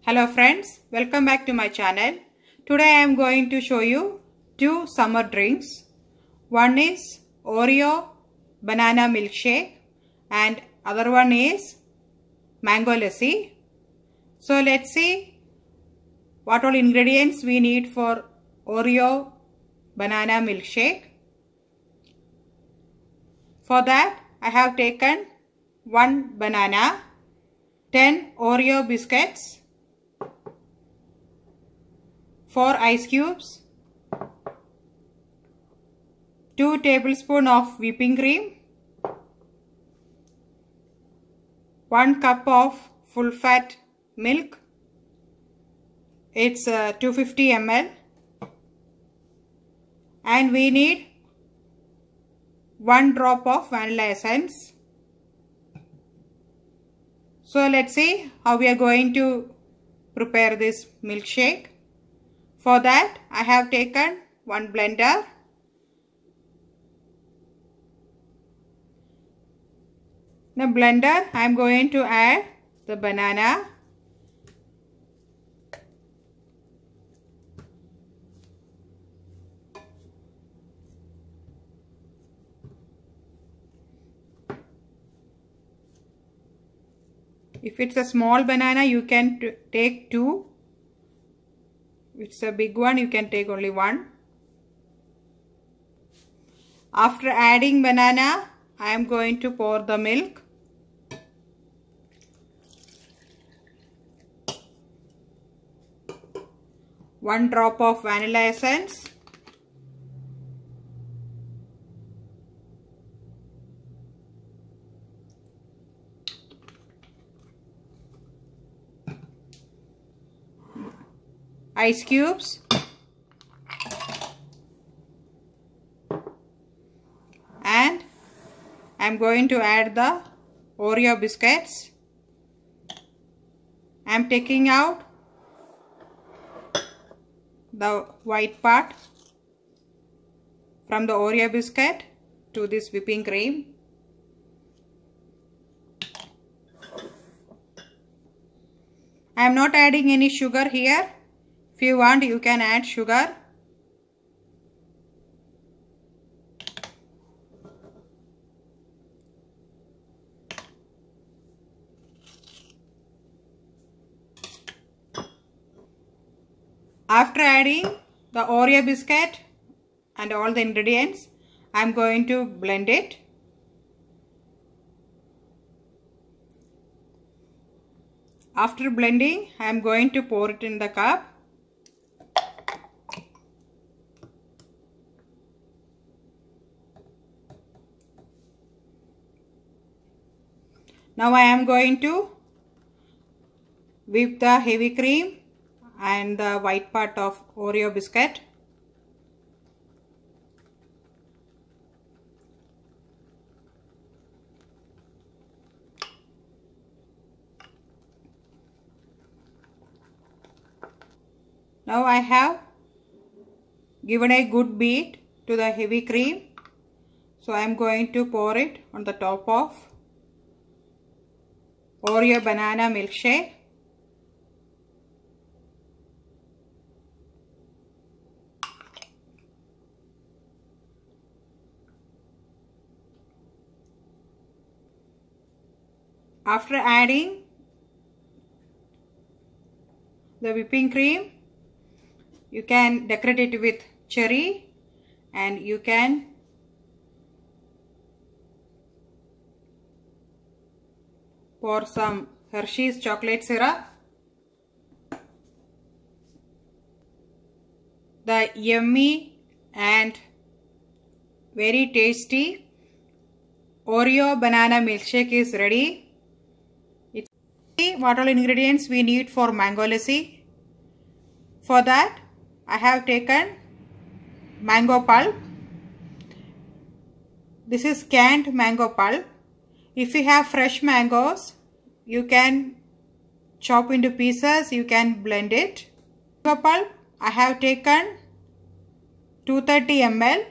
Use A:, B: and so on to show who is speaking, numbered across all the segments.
A: Hello friends, welcome back to my channel. Today I am going to show you two summer drinks. One is Oreo banana milkshake and other one is mango lassi. So let's see what all ingredients we need for Oreo banana milkshake. For that I have taken 1 banana, 10 Oreo biscuits, 4 ice cubes, 2 tablespoons of whipping cream, 1 cup of full fat milk, it's 250 ml, and we need 1 drop of vanilla essence. So let's see how we are going to prepare this milkshake. For that I have taken 1 blender. In the blender I am going to add the banana, if it's a small banana you can take 2. If it's a big one you can take only 1. After adding banana I am going to pour the milk. One drop of vanilla essence. Ice cubes. And I am going to add the Oreo biscuits. I am taking out the white part from the Oreo biscuit to this whipping cream. I am not adding any sugar here. If you want you can add sugar. After adding the Oreo biscuit and all the ingredients, I am going to blend it. After blending, I am going to pour it in the cup. Now I am going to whip the heavy cream and the white part of Oreo biscuit. Now I have given a good beat to the heavy cream. So I am going to pour it on the top of Oreo banana milkshake. After adding the whipping cream, you can decorate it with cherry and you can pour some Hershey's chocolate syrup. The yummy and very tasty Oreo banana milkshake is ready. What all ingredients we need for mango lassi. For that I have taken mango pulp. This is canned mango pulp. If you have fresh mangoes you can chop into pieces, you can blend it. Mango pulp I have taken 230 ml,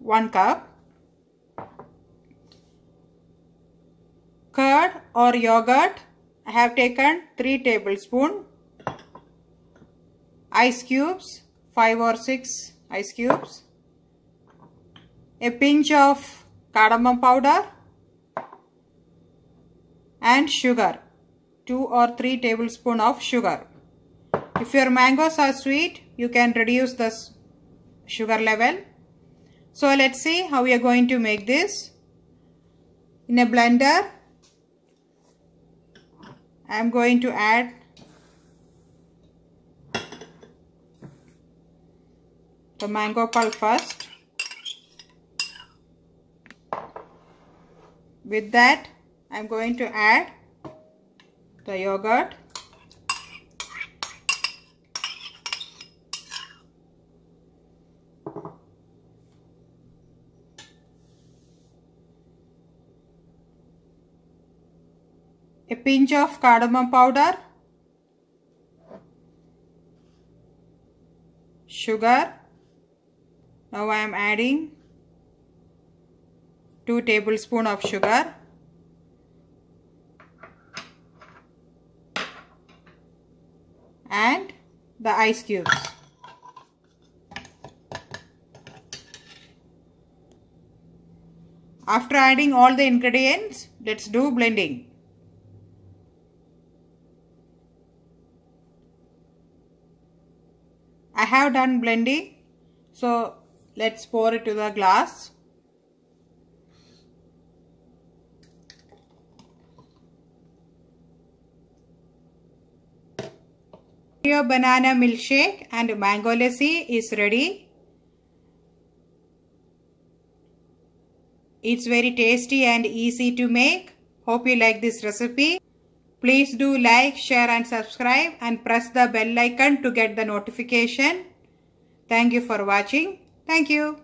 A: 1 cup. Curd or yogurt I have taken 3 tablespoons. ice cubes, 5 or 6 ice cubes, a pinch of cardamom powder and sugar, 2 or 3 tablespoons of sugar. If your mangoes are sweet, you can reduce the sugar level. So let's see how we are going to make this. In a blender, I am going to add the mango pulp first. With that, I am going to add the yogurt. A pinch of cardamom powder, sugar. Now I am adding 2 tablespoons of sugar, and the ice cubes. After adding all the ingredients, let's do blending. I have done blending, so let's pour it to the glass. Oreo banana milkshake and mango lassi is ready. It's very tasty and easy to make. Hope you like this recipe. Please do like, share and subscribe and press the bell icon to get the notification. Thank you for watching. Thank you.